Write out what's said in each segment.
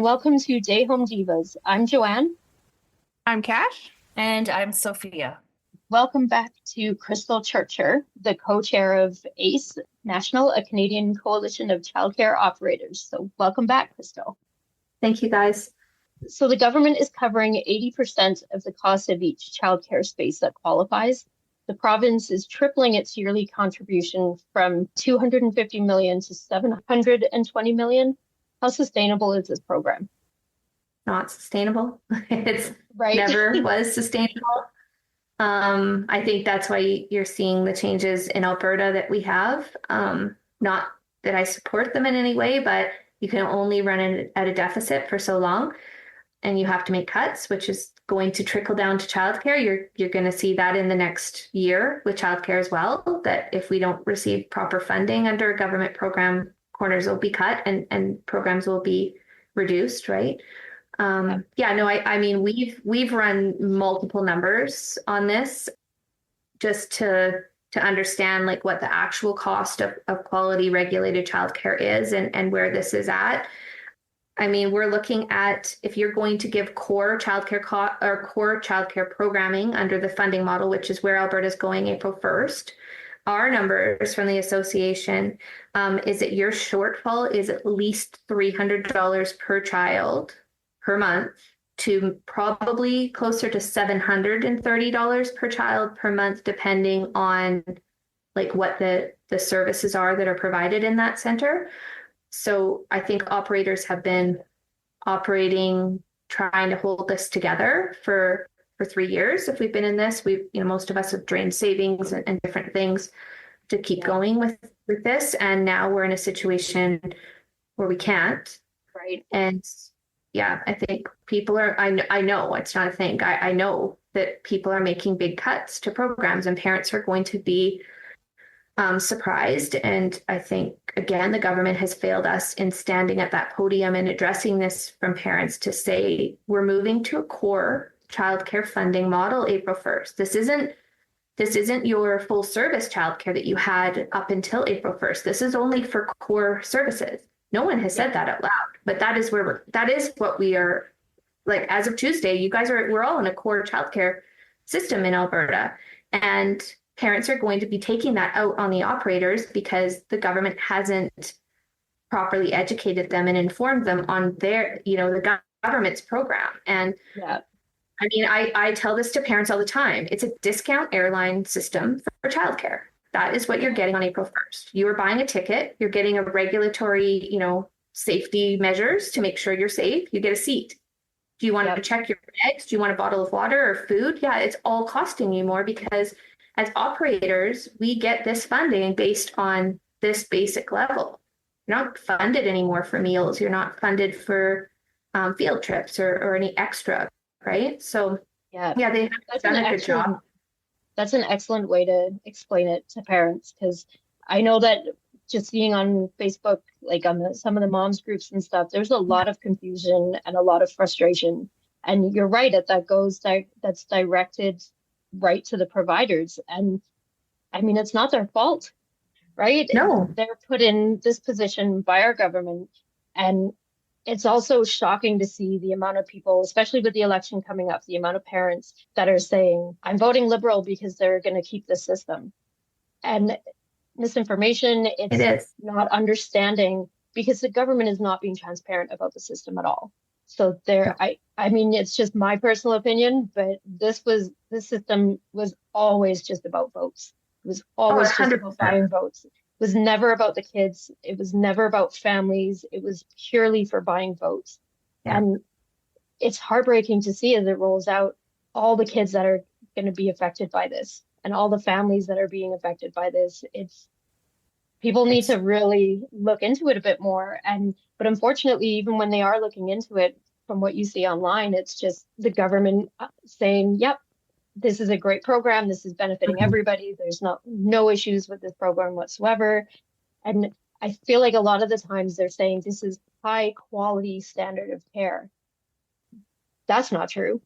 and welcome to Day Home Divas. I'm Joanne. I'm Cash. And I'm Sophia. Welcome back to Crystal Churcher, the co-chair of ACE, National, a Canadian Coalition of Childcare Operators. So welcome back, Crystal. Thank you, guys. So the government is covering 80% of the cost of each childcare space that qualifies. The province is tripling its yearly contribution from 250 million to 720 million. How sustainable is this program? Not sustainable. It's Right. never was sustainable. I think that's why you're seeing the changes in Alberta that we have. Not that I support them in any way, but you can only run at a deficit for so long, and you have to make cuts, which is going to trickle down to childcare. You're going to see that in the next year with childcare as well, that if we don't receive proper funding under a government program, corners will be cut and programs will be reduced, right? I mean, we've run multiple numbers on this just to understand like what the actual cost of quality regulated childcare is and where this is at. I mean, we're looking at if you're going to give core childcare core childcare programming under the funding model, which is where Alberta's going April 1st. Our numbers from the association is that your shortfall is at least $300 per child per month to probably closer to $730 per child per month, depending on like what the services are that are provided in that center. So I think operators have been operating, trying to hold this together for 3 years. If we've been in this, most of us have drained savings and different things to keep going with this. And now we're in a situation where we can't. Right. And yeah, I think people are, I know it's not a thing. I know that people are making big cuts to programs and parents are going to be surprised. And I think, again, the government has failed us in standing at that podium and addressing this from parents to say, we're moving to a core childcare funding model April 1st. This isn't your full service childcare that you had up until April 1st. This is only for core services. No one has said that out loud, but that is what we are like as of Tuesday. We're all in a core childcare system in Alberta, and parents are going to be taking that out on the operators because the government hasn't properly educated them and informed them on the government's program. And I mean, I tell this to parents all the time. It's a discount airline system for childcare. That is what you're getting on April 1st. You are buying a ticket. You're getting a regulatory, safety measures to make sure you're safe. You get a seat. Do you want to check your bags? Do you want a bottle of water or food? Yeah, it's all costing you more because as operators, we get this funding based on this basic level. You're not funded anymore for meals. You're not funded for field trips or any extra, right? So they have done a good job. That's an excellent way to explain it to parents, because I know that just seeing on Facebook, like on some of the moms groups and stuff, there's a lot of confusion and a lot of frustration. And you're right, that's directed right to the providers. And I mean, it's not their fault, right? No. They're put in this position by our government. And it's also shocking to see the amount of people, especially with the election coming up, the amount of parents that are saying, I'm voting Liberal because they're going to keep the system. And misinformation, it's not understanding, because the government is not being transparent about the system at all. So I mean, it's just my personal opinion, but this system was always just about votes. It was always just about buying votes. It was never about the kids. It was never about families. It was purely for buying votes. Yeah. And it's heartbreaking to see as it rolls out all the kids that are going to be affected by this and all the families that are being affected by this. People need to really look into it a bit more. But unfortunately, even when they are looking into it, from what you see online, it's just the government saying, yep, this is a great program. This is benefiting everybody. There's no issues with this program whatsoever. And I feel like a lot of the times they're saying this is high quality standard of care. That's not true.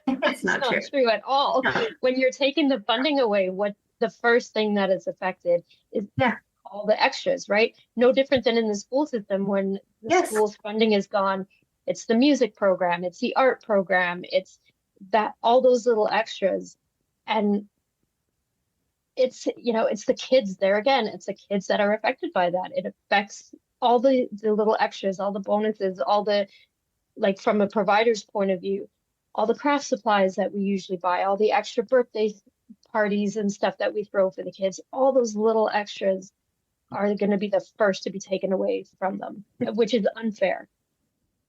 It's not true at all. No. When you're taking the funding away, what the first thing that is affected is all the extras, right? No different than in the school system when the Yes. school's funding is gone. It's the music program, it's the art program, it's that all those little extras. And it's, it's the kids there again. It's the kids that are affected by that. It affects all the little extras, all the bonuses, all the, like from a provider's point of view, all the craft supplies that we usually buy, all the extra birthday parties and stuff that we throw for the kids, all those little extras are going to be the first to be taken away from them, which is unfair.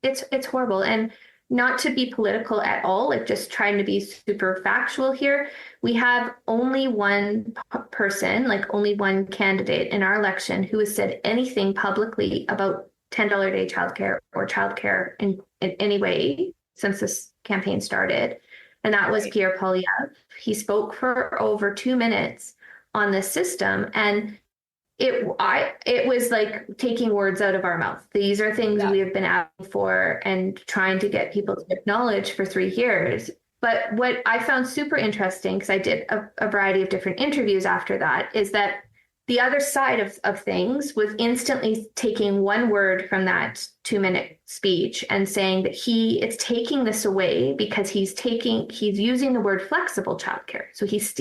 It's horrible. And not to be political at all, like just trying to be super factual here. We have only one person, like only one candidate in our election who has said anything publicly about $10 a day childcare or childcare in any way since this campaign started. And that was Pierre Poilievre. He spoke for over 2 minutes on this system. And it was like taking words out of our mouth. These are things we have been asking for and trying to get people to acknowledge for 3 years. But what I found super interesting, because I did a variety of different interviews after that, is that the other side of things was instantly taking one word from that 2-minute speech and saying that it's taking this away because he's using the word flexible childcare. So he's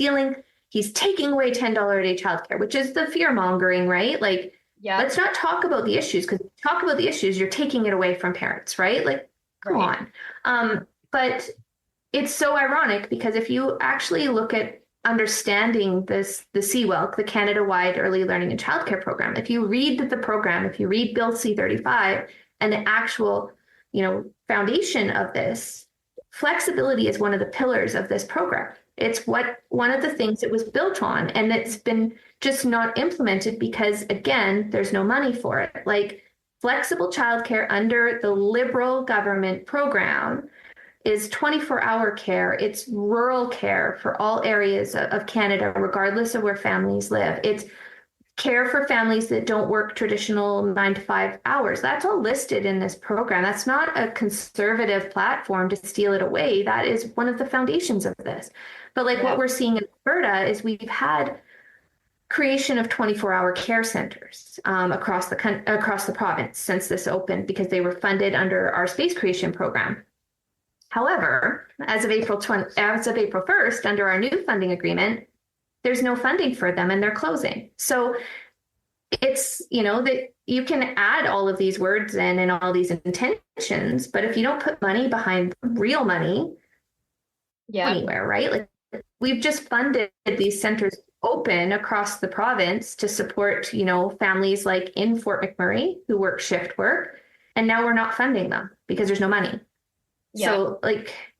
taking away $10 a day childcare, which is the fear mongering, right? Like, let's not talk about the issues, because talk about the issues, you're taking it away from parents, right? Like, come on. But it's so ironic because if you actually look at understanding the CWELC, the Canada-wide Early Learning and Childcare Program, if you read the program, if you read Bill C-35 and the actual, foundation of this, flexibility is one of the pillars of this program. It's one of the things it was built on, and it's been just not implemented because, again, there's no money for it. Like, flexible childcare under the Liberal government program is 24-hour care. It's rural care for all areas of Canada, regardless of where families live. It's care for families that don't work traditional 9 to 5 hours. That's all listed in this program. That's not a conservative platform to steal it away. That is one of the foundations of this. But what we're seeing in Alberta is we've had creation of 24-hour care centers across the province since this opened, because they were funded under our space creation program. However, as of April 1st, under our new funding agreement, there's no funding for them and they're closing. So it's, that you can add all of these words in and all these intentions, but if you don't put money behind real money anywhere, right? Like, we've just funded these centers open across the province to support, families like in Fort McMurray who work shift work. And now we're not funding them because there's no money. Yeah. So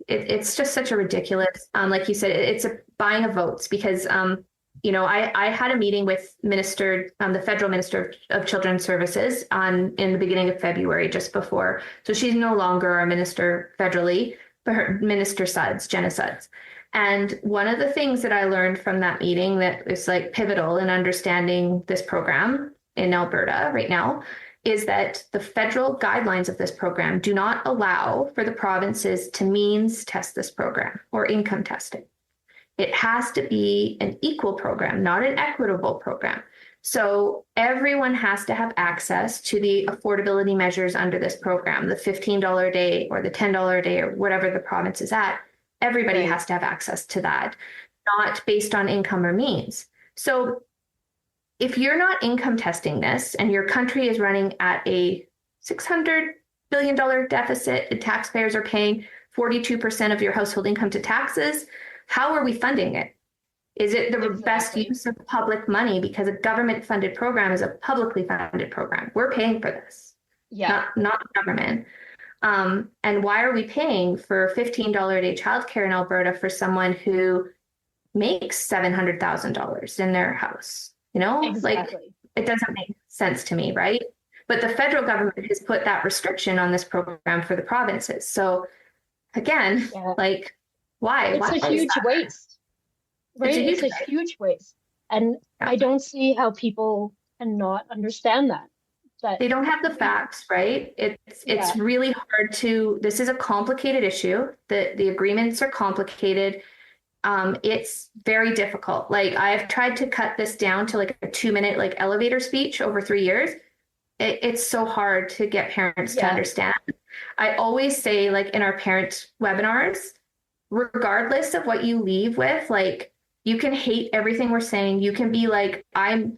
it's just such a ridiculous, like you said, it's a buying of votes because, I had a meeting with the federal minister of Children's Services in the beginning of February, just before. So she's no longer our minister federally, but her Minister Suds, Jenna Suds. And one of the things that I learned from that meeting that is pivotal in understanding this program in Alberta right now is that the federal guidelines of this program do not allow for the provinces to means test this program or income testing. It has to be an equal program, not an equitable program. So everyone has to have access to the affordability measures under this program, the $15 a day or the $10 a day or whatever the province is at. Everybody has to have access to that, not based on income or means. So if you're not income testing this and your country is running at a $600 billion deficit and taxpayers are paying 42% of your household income to taxes, how are we funding it? Is it the best use of public money? Because a government funded program is a publicly funded program. We're paying for this, not the government. And why are we paying for $15 a day childcare in Alberta for someone who makes $700,000 in their house? Exactly. It doesn't make sense to me, right? But the federal government has put that restriction on this program for the provinces. So again, why? It's a huge waste, right? It's a huge waste. And I don't see how people cannot understand that. But they don't have the facts, right? It's really hard this is a complicated issue. The agreements are complicated. It's very difficult. Like I've tried to cut this down to like a 2 minute like elevator speech over 3 years. It's so hard to get parents to Yeah, understand. I always say, like in our parent webinars, regardless of what you leave with, like you can hate everything we're saying. You can be like,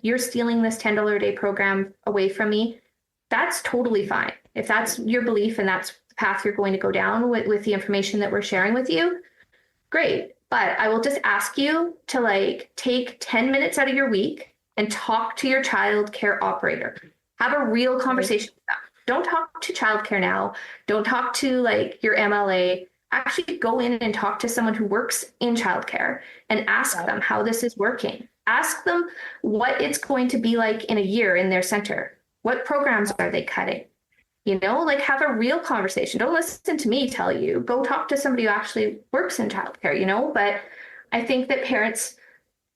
you're stealing this $10 a day program away from me. That's totally fine. If that's your belief and that's the path you're going to go down with the information that we're sharing with you, great. But I will just ask you to like take 10 minutes out of your week and talk to your child care operator. Have a real conversation with them. Don't talk to childcare now. Don't talk to like your MLA. Actually go in and talk to someone who works in childcare and ask them how this is working. Ask them what it's going to be like in a year in their center. What programs are they cutting? You know, like have a real conversation. Don't listen to me tell you. Go talk to somebody who actually works in childcare, you know? But I think that parents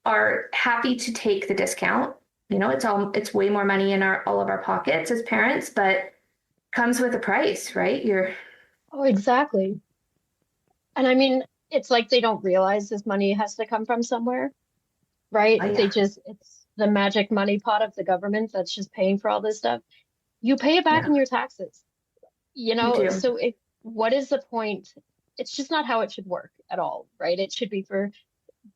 are happy to take the discount. You know, it's way more money in all of our pockets as parents, but comes with a price, right? Oh, exactly. And I mean, it's like they don't realize this money has to come from somewhere, right? Oh, They yeah. just, it's the magic money pot of the government that's just paying for all this stuff. You pay it back Yeah, in your taxes, you do. so what is the point? It's just not how it should work at all, right? It should be for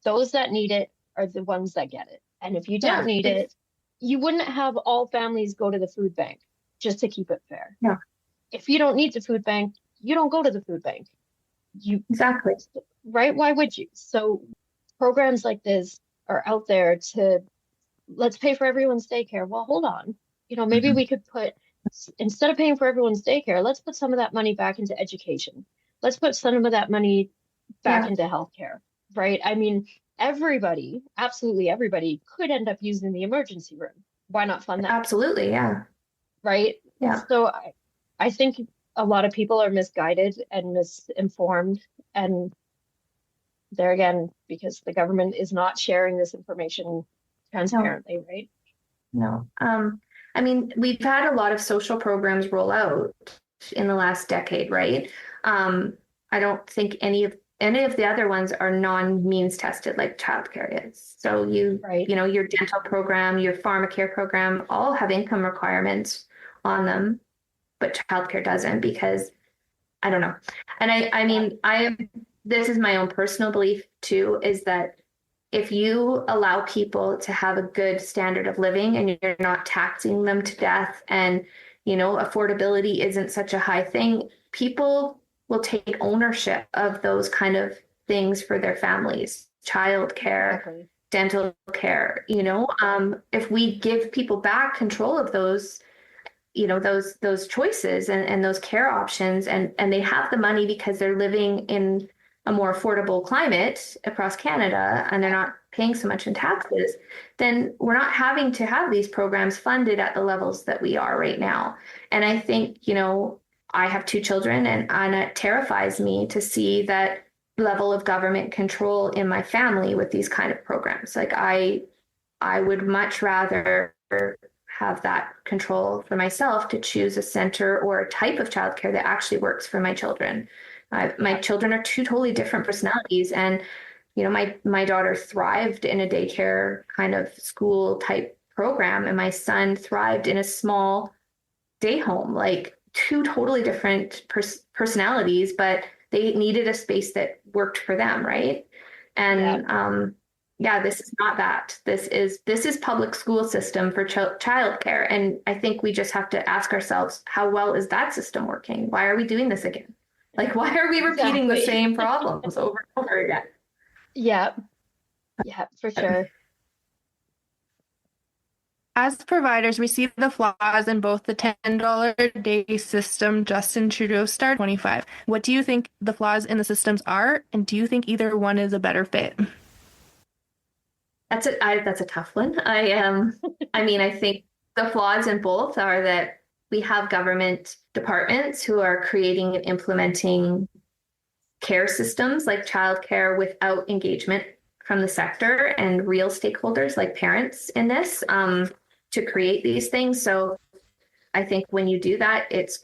those that need it are the ones that get it. And if you don't Yeah, need it, you wouldn't have all families go to the food bank just to keep it fair. yeah, If you don't need the food bank, you don't go to the food bank. You, exactly. right? Why would you? So programs like this are out there to let's pay for everyone's daycare. Well, hold on. Maybe Mhm. we could instead of paying for everyone's daycare, let's put some of that money back into education. Let's put some of that money back Yeah, into healthcare, right? I mean, everybody, absolutely everybody could end up using the emergency room. Why not fund that, absolutely. Yeah, right? yeah. So I think a lot of people are misguided and misinformed. And there again, because the government is not sharing this information No, transparently, right? no. I mean, we've had a lot of social programs roll out in the last decade, right? I don't think any of the other ones are non-means tested like childcare is. So Right. you know, your dental program, your pharmacare program, all have income requirements on them, but childcare doesn't because I don't know. And I Yeah. mean, this is my own personal belief too, is that if you allow people to have a good standard of living and you're not taxing them to death and, you know, affordability isn't such a high thing, people will take ownership of those kind of things for their families, childcare, Exactly. dental care, you know, if we give people back control of those, you know, those choices and those care options and they have the money because they're living in a more affordable climate across Canada and they're not paying so much in taxes, then we're not having to have these programs funded at the levels that we are right now. And I think, you know, I have 2 children and it terrifies me to see that level of government control in my family with these kind of programs. Like I would much rather have that control for myself to choose a center or a type of childcare that actually works for my children. My Yeah. children are two totally different personalities, and you know, my daughter thrived in a daycare kind of school type program, and my son thrived in a small day home. Like two totally different personalities, but they needed a space that worked for them, right? Yeah. And yeah, this is not that. This is public school system for childcare, and I think we just have to ask ourselves, how well is that system working? Why are we doing this again? Like, why are we repeating the Exactly. same problems over and over again? Yeah. Yeah, for sure. As providers, we see the flaws in both the $10 a day system Justin Trudeau started 25. What do you think the flaws in the systems are, and do you think either one is a better fit? That's a tough one. I mean, I think the flaws in both are that we have government departments who are creating and implementing care systems like childcare without engagement from the sector and real stakeholders like parents in this to create these things. So I think when you do that, it's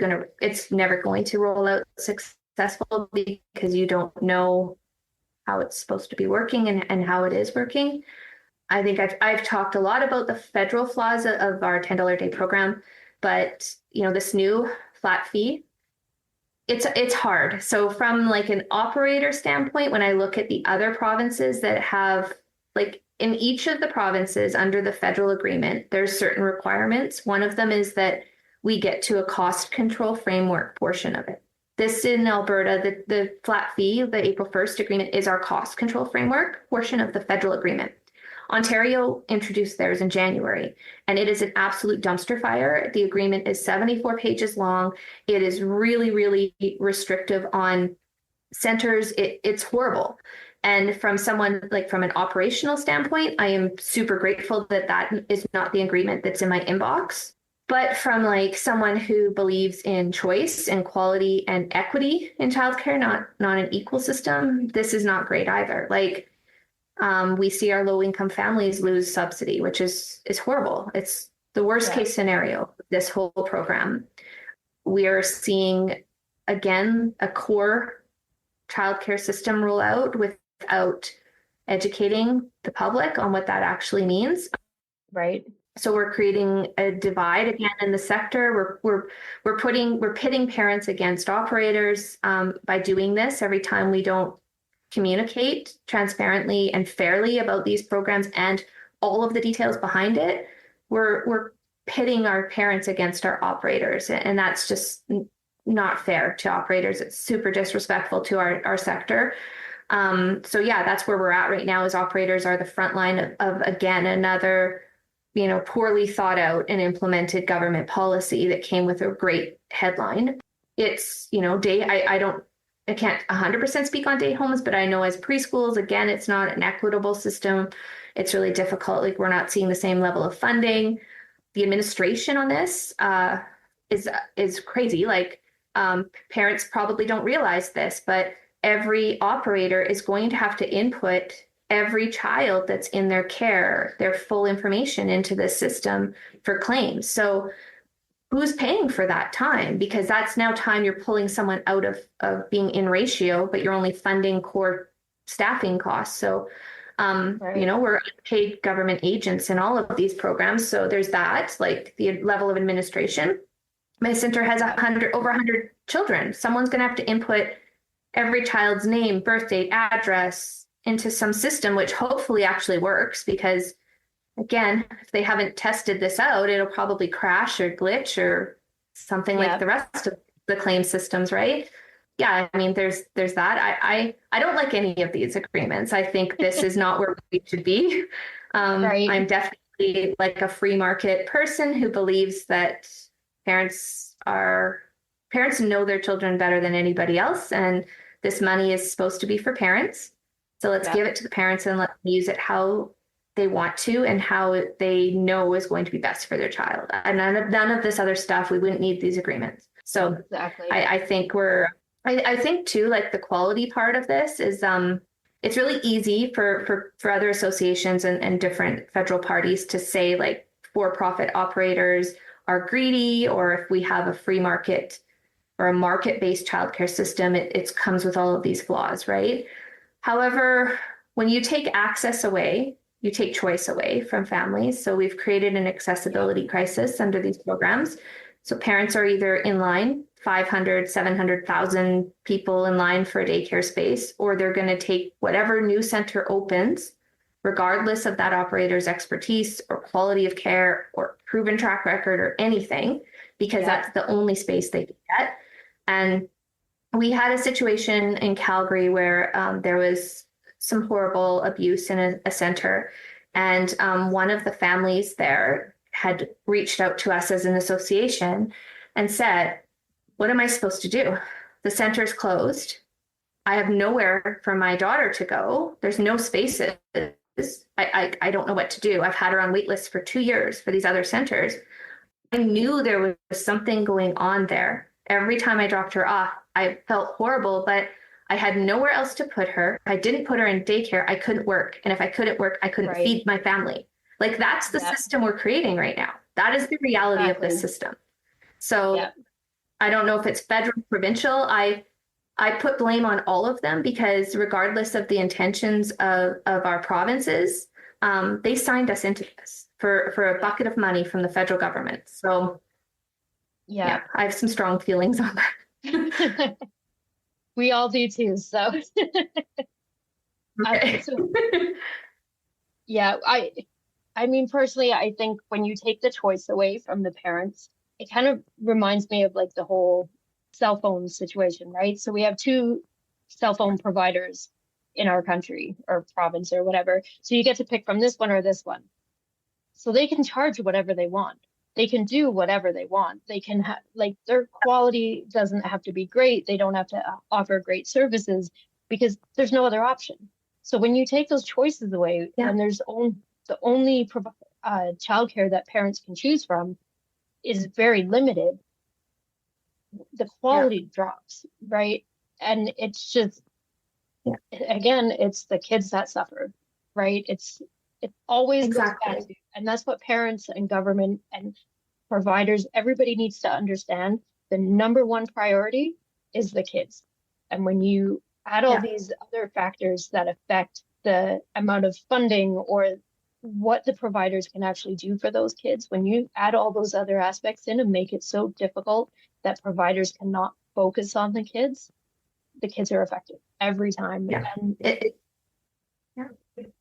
never going to roll out successful because you don't know how it's supposed to be working and how it is working. I think I've talked a lot about the federal flaws of our $10 a day program, but this new flat fee, it's hard. So from like an operator standpoint, when I look at the other provinces that have, like, in each of the provinces under the federal agreement, there's certain requirements. One of them is that we get to a cost control framework portion of it. This in Alberta, the flat fee, the April 1st agreement, is our cost control framework portion of the federal agreement. Ontario introduced theirs in January, and it is an absolute dumpster fire. The agreement is 74 pages long. It is really, really restrictive on centers. It's horrible. And from someone, like, from an operational standpoint, I am super grateful that that is not the agreement that's in my inbox. But from like someone who believes in choice and quality and equity in childcare, not an equal system, this is not great either. Like, we see our low income families lose subsidy, which is horrible. It's the worst case scenario, this whole program. We are seeing, again, a core childcare system roll out without educating the public on what that actually means. Right. So we're creating a divide again in the sector. We're pitting parents against operators by doing this every time we don't communicate transparently and fairly about these programs and all of the details behind it. We're pitting our parents against our operators, and that's just not fair to operators. It's super disrespectful to our sector. So yeah, that's where we're at right now. Is operators are the front line of again another poorly thought out and implemented government policy that came with a great headline. It's I can't 100% speak on day homes, but I know as preschools, again, it's not an equitable system. It's really difficult. Like, we're not seeing the same level of funding. The administration on this is crazy. Like, parents probably don't realize this, but every operator is going to have to input every child that's in their care, their full information into this system for claims. So who's paying for that time? Because that's now time you're pulling someone out of being in ratio, but you're only funding core staffing costs. So, we're paid government agents in all of these programs. So there's that, like the level of administration. My center has over 100 children. Someone's going to have to input every child's name, birth date, address into some system, which hopefully actually works, because again, if they haven't tested this out, it'll probably crash or glitch or something like the rest of the claim systems, right? Yeah, I mean, there's that. I don't like any of these agreements. I think this is not where we should be. Right. I'm definitely like a free market person who believes that parents know their children better than anybody else, and this money is supposed to be for parents. So let's give it to the parents and let them use it how they want to and how they know is going to be best for their child. And none of this other stuff, we wouldn't need these agreements. So exactly. I think I think too, like the quality part of this is it's really easy for other associations and different federal parties to say, like, for-profit operators are greedy, or if we have a free market or a market-based childcare system, it comes with all of these flaws, right? However, when you take access away, you take choice away from families. So we've created an accessibility crisis under these programs. So parents are either in line, 500, 700,000 people in line for a daycare space, or they're going to take whatever new center opens, regardless of that operator's expertise or quality of care or proven track record or anything, because that's the only space they can get. And we had a situation in Calgary where there was some horrible abuse in a center. And one of the families there had reached out to us as an association and said, what am I supposed to do? The center's closed. I have nowhere for my daughter to go. There's no spaces. I don't know what to do. I've had her on wait lists for 2 years for these other centers. I knew there was something going on there. Every time I dropped her off, I felt horrible, but I had nowhere else to put her. I didn't put her in daycare. I couldn't work. And if I couldn't work, I couldn't feed my family. Like, that's the system we're creating right now. That is the reality of this system. So I don't know if it's federal, provincial. I put blame on all of them because regardless of the intentions of our provinces, they signed us into this for a bucket of money from the federal government. So yeah, I have some strong feelings on that. We all do too. So, Okay. Yeah, I mean, personally, I think when you take the choice away from the parents, it kind of reminds me of like the whole cell phone situation, right? So we have two cell phone providers in our country or province or whatever. So you get to pick from this one or this one. So they can charge whatever they want. They can do whatever they want. They can have like their quality doesn't have to be great. They don't have to offer great services because there's no other option. So when you take those choices away, and there's the only childcare that parents can choose from is very limited, the quality drops, right? And it's just, again, it's the kids that suffer, right? It always goes back to, and that's what parents and government and providers, everybody needs to understand. The number one priority is the kids. And when you add all these other factors that affect the amount of funding or what the providers can actually do for those kids, when you add all those other aspects in and make it so difficult that providers cannot focus on the kids are affected every time. Yeah. And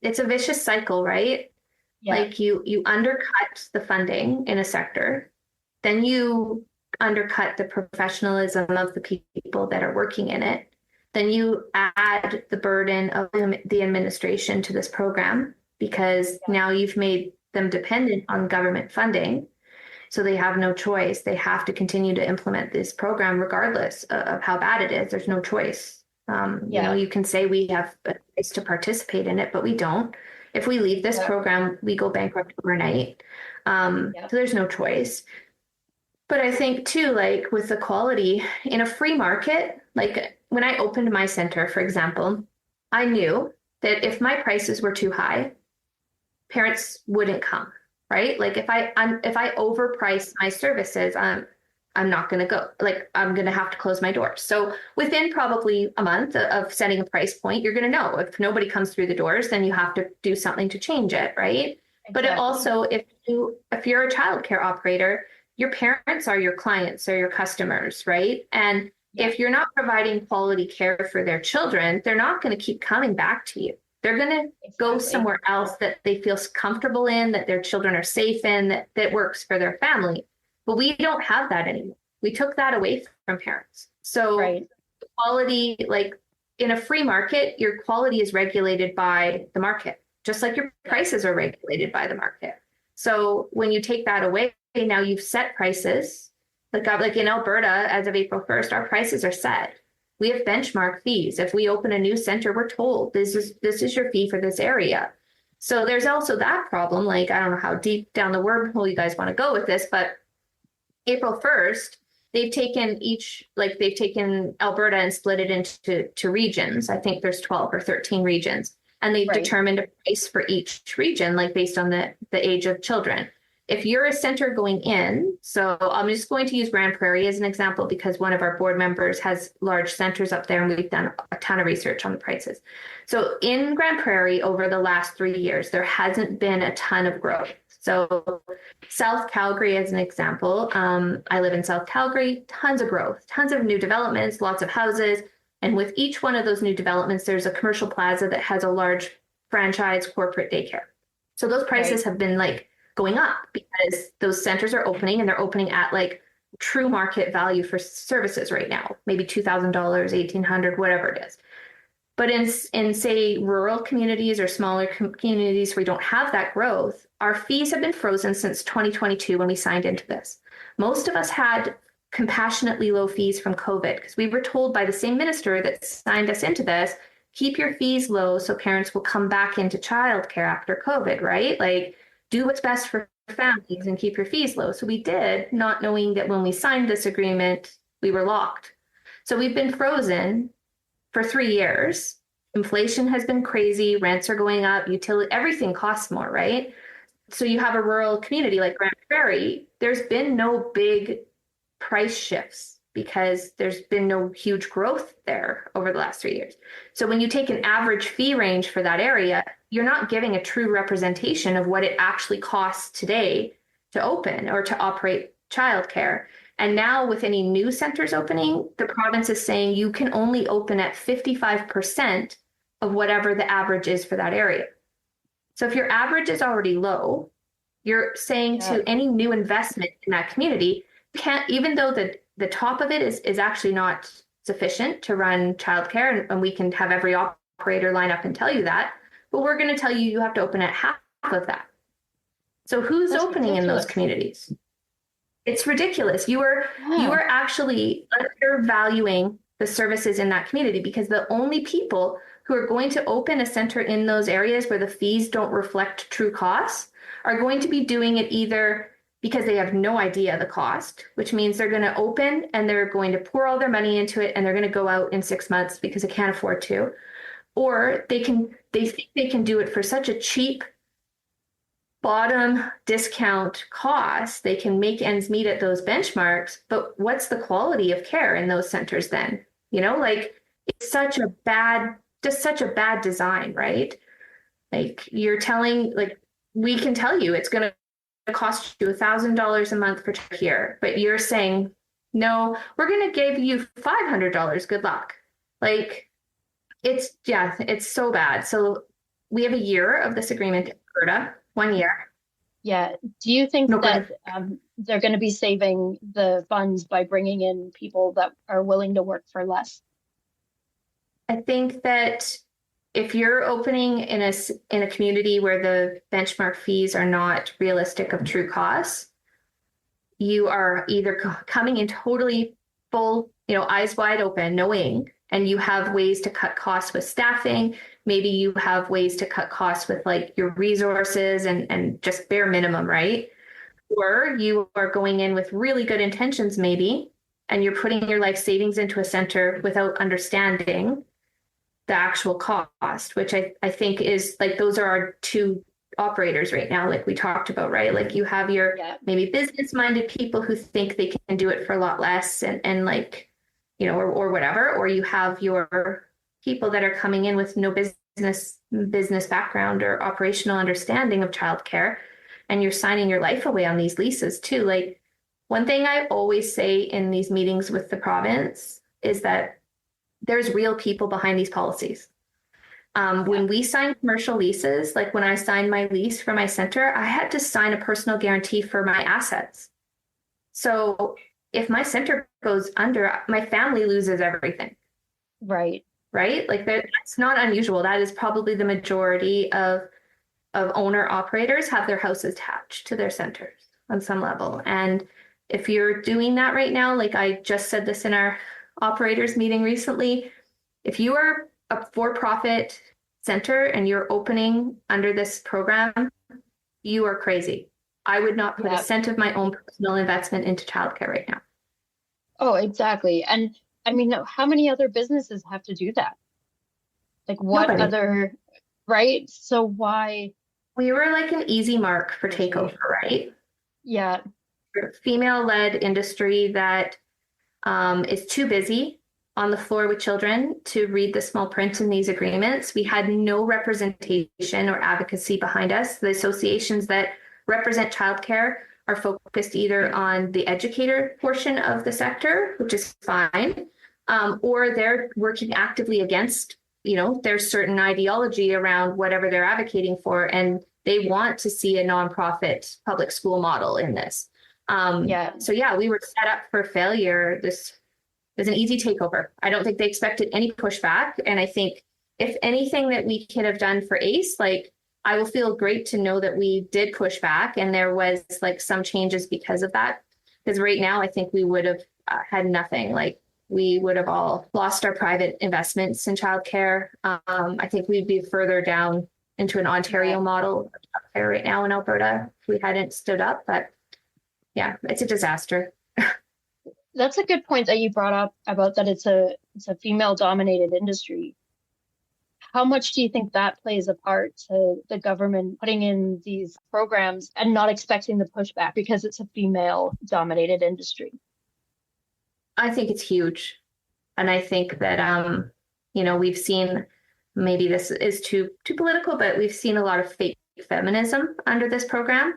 it's a vicious cycle, right? Yeah. Like you undercut the funding in a sector, then you undercut the professionalism of the people that are working in it. Then you add the burden of the administration to this program because now you've made them dependent on government funding. So they have no choice. They have to continue to implement this program regardless of how bad it is. There's no choice. You know, you can say we have a choice to participate in it, but we don't. If we leave this program, we go bankrupt overnight. So there's no choice. But I think too, like with the quality in a free market, like when I opened my center, for example, I knew that if my prices were too high, parents wouldn't come, right? Like if I overprice my services, I'm not going to go, like I'm going to have to close my doors. So within probably a month of setting a price point, you're going to know if nobody comes through the doors, then you have to do something to change it, right? Exactly. But it also, if you're a childcare operator, your parents are your clients or your customers, right? And if you're not providing quality care for their children, they're not going to keep coming back to you. They're going to go somewhere else that they feel comfortable in, that their children are safe in, that works for their family. But we don't have that anymore. We took that away from parents. So quality, like in a free market, your quality is regulated by the market, just like your prices are regulated by the market. So when you take that away, now you've set prices. Like in Alberta, as of April 1st, our prices are set. We have benchmark fees. If we open a new center, we're told this is your fee for this area. So there's also that problem. Like, I don't know how deep down the wormhole you guys want to go with this, but April 1st, they've taken Alberta and split it into regions. I think there's 12 or 13 regions. And they've determined a price for each region, like based on the age of children. If you're a center going in, so I'm just going to use Grand Prairie as an example because one of our board members has large centers up there and we've done a ton of research on the prices. So in Grand Prairie over the last 3 years, there hasn't been a ton of growth. So South Calgary as an example, I live in South Calgary, tons of growth, tons of new developments, lots of houses. And with each one of those new developments, there's a commercial plaza that has a large franchise corporate daycare. So those prices have been like going up because those centers are opening and they're opening at like true market value for services right now, maybe $2,000, $1,800, whatever it is. But in say rural communities or smaller communities where we don't have that growth, our fees have been frozen since 2022 when we signed into this. Most of us had compassionately low fees from COVID because we were told by the same minister that signed us into this, keep your fees low so parents will come back into childcare after COVID, right? Like, do what's best for families and keep your fees low. So we did, not knowing that when we signed this agreement, we were locked. So we've been frozen for 3 years. Inflation has been crazy. Rents are going up. Utility, everything costs more, right? So you have a rural community like Grand Prairie. There's been no big price shifts because there's been no huge growth there over the last 3 years. So when you take an average fee range for that area, you're not giving a true representation of what it actually costs today to open or to operate childcare. And now with any new centers opening, the province is saying you can only open at 55% of whatever the average is for that area. So if your average is already low, you're saying to any new investment in that community, can't, even though the top of it is actually not sufficient to run childcare, and we can have every operator line up and tell you that, but we're going to tell you you have to open at half of that. So who's opening in those communities? It's ridiculous. You are actually undervaluing the services in that community, because the only people who are going to open a center in those areas where the fees don't reflect true costs are going to be doing it either because they have no idea the cost, which means they're going to open and they're going to pour all their money into it and they're going to go out in 6 months because they can't afford to, or they think they can do it for such a cheap bottom discount cost, they can make ends meet at those benchmarks. But what's the quality of care in those centers then? Like, it's such a bad design, right? Like, you're telling, like, we can tell you it's going to cost you $1,000 a month for here, but you're saying, no, we're going to give you $500. Good luck. Like, it's so bad. So we have a year of this agreement in Alberta, 1 year. Yeah. Do you think that they're going to be saving the funds by bringing in people that are willing to work for less? I think that if you're opening in a community where the benchmark fees are not realistic of true costs, you are either coming in totally full, eyes wide open, knowing, and you have ways to cut costs with staffing. Maybe you have ways to cut costs with like your resources and just bare minimum, right? Or you are going in with really good intentions, maybe, and you're putting your life savings into a center without understanding the actual cost, which I think is like, those are our two operators right now, like we talked about, right? Like, you have your maybe business-minded people who think they can do it for a lot less and like, or whatever, or you have your people that are coming in with no business background or operational understanding of childcare, and you're signing your life away on these leases too. Like, one thing I always say in these meetings with the province is that there's real people behind these policies. When we sign commercial leases, like when I signed my lease for my center, I had to sign a personal guarantee for my assets. So if my center goes under, my family loses everything. Right. Right? Like, that's not unusual. That is probably the majority of owner operators have their houses attached to their centers on some level. And if you're doing that right now, like I just said this in our operators meeting recently, if you are a for-profit center and you're opening under this program, you are crazy. I would not put a cent of my own personal investment into childcare right now. Oh, exactly. And I mean, how many other businesses have to do that? Like, what other, right? So why? We were like an easy mark for takeover, right? Yeah. Female-led industry that is too busy on the floor with children to read the small print in these agreements. We had no representation or advocacy behind us. The associations that represent childcare are focused either on the educator portion of the sector, which is fine, or they're working actively against, there's certain ideology around whatever they're advocating for, and they want to see a nonprofit public school model in this. So we were set up for failure. This was an easy takeover. I don't think they expected any pushback. And I think if anything that we could have done for ACE, like, I will feel great to know that we did push back and there was like some changes because of that. Because right now, I think we would have had nothing. Like, we would have all lost our private investments in childcare. I think we'd be further down into an Ontario model right now in Alberta if we hadn't stood up. But yeah, it's a disaster. That's a good point that you brought up about that it's a female dominated industry. How much do you think that plays a part to the government putting in these programs and not expecting the pushback because it's a female dominated industry? I think it's huge. And I think that, we've seen, maybe this is too political, but we've seen a lot of fake feminism under this program,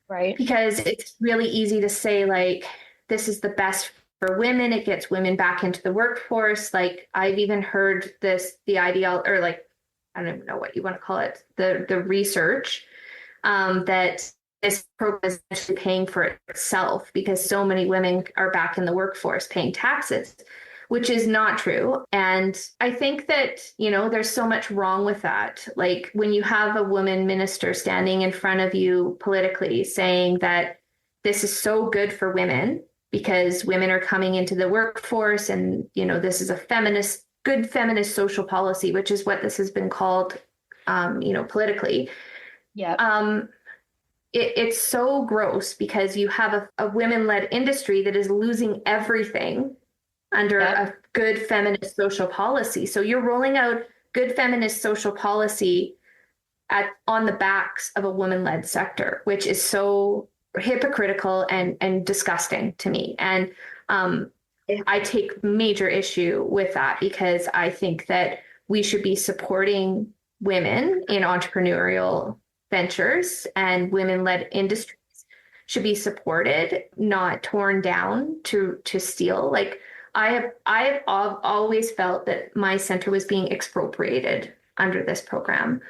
Right. because it's really easy to say, like, this is the best for women. It gets women back into the workforce. Like, I've even heard the ideal, or like, I don't even know what you want to call it, the research, that this program is actually paying for itself because so many women are back in the workforce paying taxes, which is not true. And I think that, there's so much wrong with that. Like, when you have a woman minister standing in front of you politically saying that this is so good for women because women are coming into the workforce, and, this is a good feminist social policy, which is what this has been called, politically. Yeah. It's so gross because you have a women-led industry that is losing everything under a good feminist social policy. So you're rolling out good feminist social policy on the backs of a woman-led sector, which is so hypocritical and disgusting to me. And I take major issue with that, because I think that we should be supporting women in entrepreneurial ventures, and women-led industries should be supported, not torn down to steal. Like, I have always felt that my center was being expropriated under this program.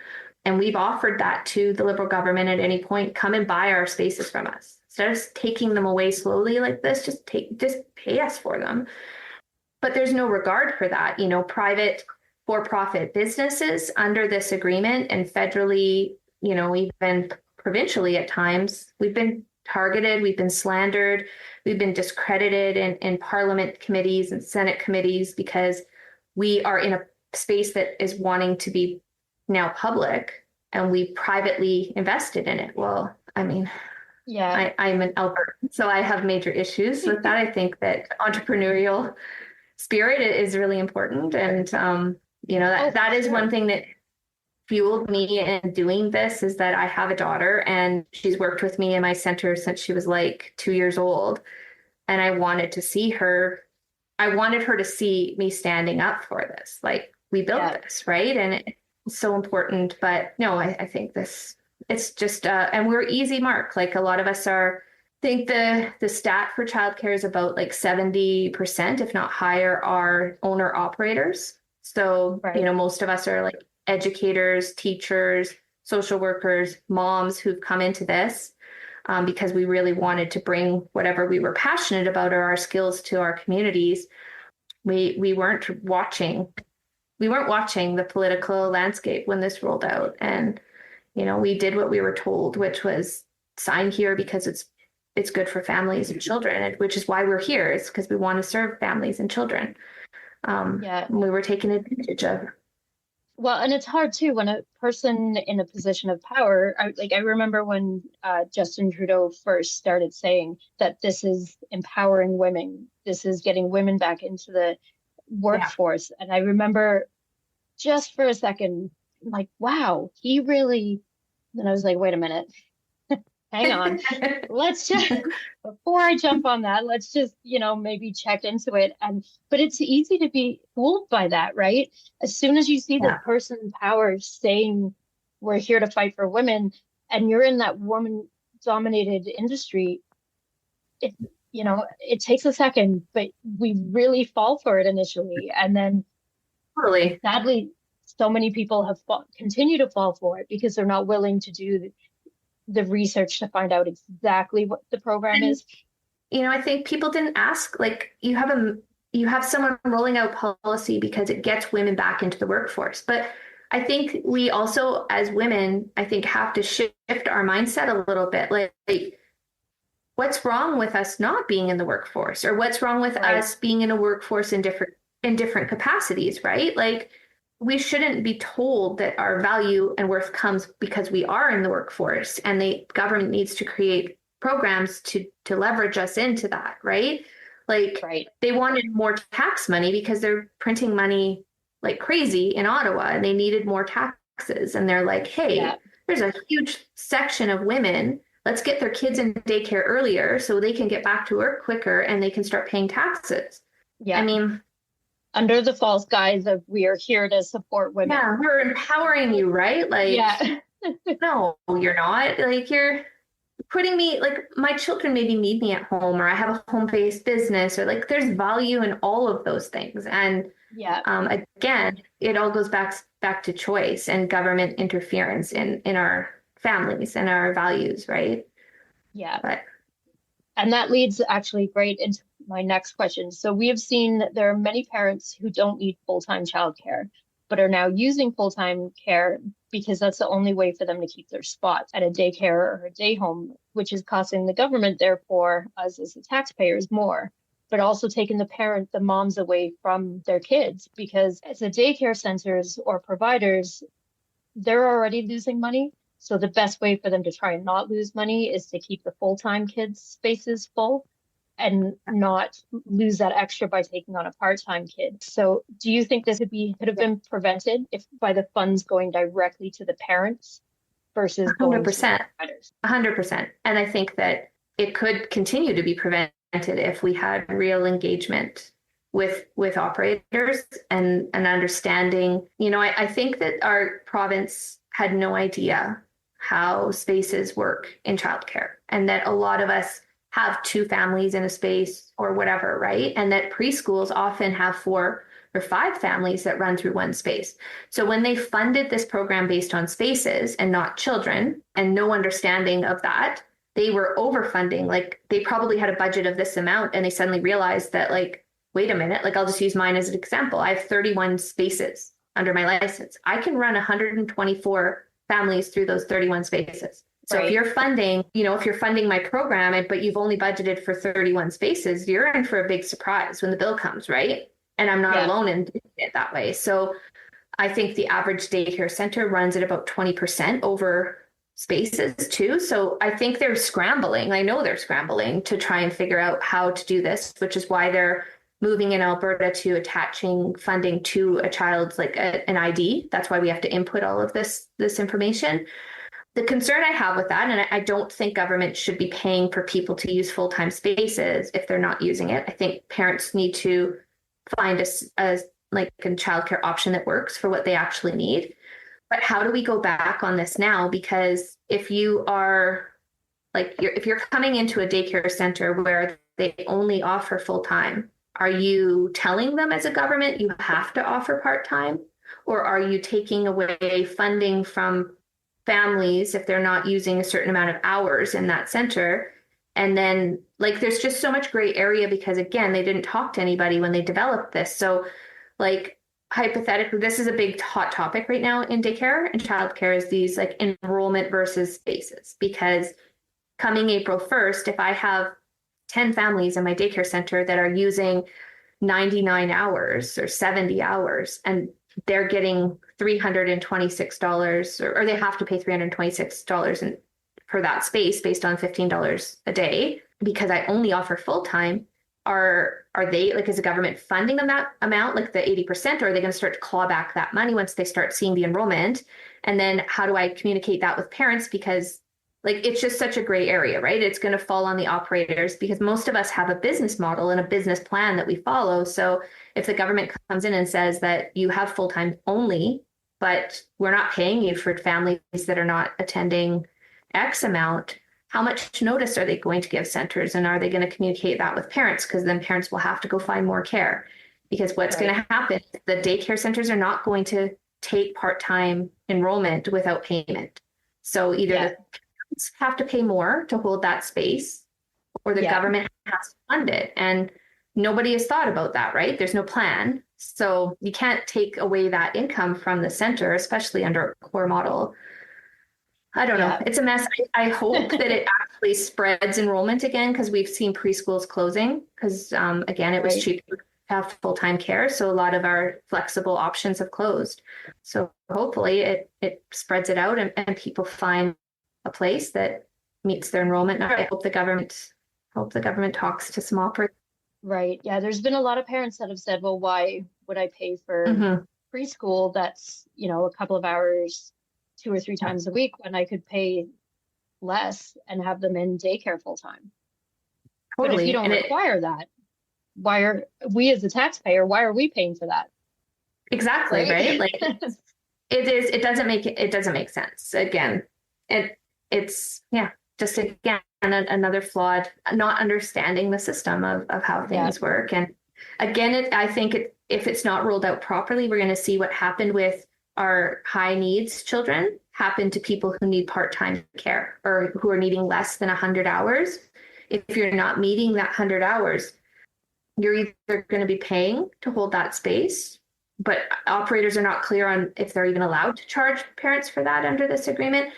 And we've offered that to the Liberal government at any point: come and buy our spaces from us. Instead of taking them away slowly like this, just pay us for them. But there's no regard for that. Private for-profit businesses under this agreement, and federally, even provincially at times, we've been targeted, we've been slandered, we've been discredited in parliament committees and Senate committees because we are in a space that is wanting to be now public, and we privately invested in it. Well, I mean, Yeah. I'm an Alberta, so I have major issues with that. I think that entrepreneurial spirit is really important. And, that is one thing that fueled me in doing this, is that I have a daughter, and she's worked with me in my center since she was like 2 years old. And I wanted to see her. I wanted her to see me standing up for this. Like, we built this, right? And it's so important. But no, I think it's just, and we're easy mark. Like, a lot of us are, I think the stat for childcare is about like 70%, if not higher, are owner operators. So, most of us are like educators, teachers, social workers, moms who've come into this because we really wanted to bring whatever we were passionate about or our skills to our communities. We weren't watching the political landscape when this rolled out. And, we did what we were told, which was sign here because it's good for families and children, which is why we're here. It's because we want to serve families and children. We were taken advantage of. Well, and it's hard too when a person in a position of power, I remember when Justin Trudeau first started saying that this is empowering women, this is getting women back into the workforce. And I remember just for a second, like, wow, he really, and I was like, wait a minute, hang on, let's just, before I jump on that, let's just, maybe check into it. But it's easy to be fooled by that, right? As soon as you see the person in power saying we're here to fight for women, and you're in that woman dominated industry, it takes a second, but we really fall for it initially. And then sadly, so many people have continue to fall for it because they're not willing to do the research to find out exactly what the program is. I think people didn't ask, like, you have someone rolling out policy because it gets women back into the workforce. But I think we also, as women, have to shift our mindset a little bit. Like, what's wrong with us not being in the workforce, or what's wrong with us being in a workforce in different capacities, right? Like, we shouldn't be told that our value and worth comes because we are in the workforce, and the government needs to create programs to leverage us into that, right? Like, they wanted more tax money because they're printing money like crazy in Ottawa, and they needed more taxes. And they're like, hey, there's a huge section of women, let's get their kids in daycare earlier so they can get back to work quicker and they can start paying taxes. Yeah. I mean, under the false guise of we are here to support women. yeah, we're empowering you, right? Like, yeah. no, you're not. Like, you're putting me, like, my children maybe need me at home, or I have a home-based business, or like there's value in all of those things. And Yeah. Again, it all goes back to choice and government interference in our families and our values, right? Yeah. But And that leads actually great into my next question. So we have seen that there are many parents who don't need full-time childcare, but are now using full-time care because that's the only way for them to keep their spot at a daycare or a day home, which is costing the government, therefore, us as the taxpayers, more, but also taking the moms away from their kids, because as the daycare centers or providers, they're already losing money. So the best way for them to try and not lose money is to keep the full-time kids' spaces full and not lose that extra by taking on a part-time kid. So do you think this could have been prevented if by the funds going directly to the parents versus going to the providers? 100%. And I think that it could continue to be prevented if we had real engagement with operators and an understanding. I think that our province had no idea how spaces work in childcare, and that a lot of us have two families in a space or whatever, right? And that preschools often have 4 or 5 families that run through one space. So when they funded this program based on spaces and not children, and no understanding of that, they were overfunding. Like, they probably had a budget of this amount and they suddenly realized that, like, wait a minute, like, I'll just use mine as an example. I have 31 spaces under my license. I can run 124 families through those 31 spaces. So Right. if you're funding my program, but you've only budgeted for 31 spaces, you're in for a big surprise when the bill comes, right? And I'm not alone in doing it that way. So I think the average daycare center runs at about 20% over spaces too. So I think they're scrambling. I know they're scrambling to try and figure out how to do this, which is why they're moving in Alberta to attaching funding to a child's, like, an ID. That's why we have to input all of this information. The concern I have with that, and I don't think government should be paying for people to use full-time spaces if they're not using it. I think parents need to find a childcare option that works for what they actually need. But how do we go back on this now? Because if you are, like, if you're coming into a daycare center where they only offer full-time, are you telling them as a government you have to offer part-time? Or are you taking away funding from families if they're not using a certain amount of hours in that center? And then, like, there's just so much gray area because, again, they didn't talk to anybody when they developed this. So, like, hypothetically, this is a big hot topic right now in daycare and childcare, is these, like, enrollment versus spaces. Because coming April 1st, if I have 10 families in my daycare center that are using 99 hours or 70 hours, and they're getting $326, or they have to pay $326 for that space based on $15 a day, because I only offer full-time, are they, like, is the government funding them that amount, like the 80%, or are they going to start to claw back that money once they start seeing the enrollment? And then how do I communicate that with parents? Because, like, it's just such a gray area, right? It's going to fall on the operators because most of us have a business model and a business plan that we follow. So if the government comes in and says that you have full-time only, but we're not paying you for families that are not attending X amount, how much notice are they going to give centers? And are they going to communicate that with parents? Because then parents will have to go find more care. Because what's going to happen, the daycare centers are not going to take part-time enrollment without payment. So either the parents have to pay more to hold that space, or the government has to fund it. And nobody has thought about that, right? There's no plan. So you can't take away that income from the center, especially under a core model. I don't know. It's a mess. I hope that it actually spreads enrollment again, because we've seen preschools closing because, again, it was cheaper to have full-time care. So a lot of our flexible options have closed. So hopefully it spreads it out and people find a place that meets their enrollment. I hope the government talks to some operators. Right. Yeah. There's been a lot of parents that have said, well, why would I pay for preschool that's, a couple of hours 2 or 3 times a week when I could pay less and have them in daycare full time. But if you Totally. don't And require that, why are we as a taxpayer, why are we paying for that? exactly, right? Right? Like it doesn't make sense. Again, it's just again another flawed, not understanding the system of how things work. And again, I think if it's not rolled out properly, we're going to see what happened with our high needs children happen to people who need part-time care or who are needing less than 100 hours. If you're not meeting that 100 hours, you're either going to be paying to hold that space, but operators are not clear on if they're even allowed to charge parents for that under this agreement,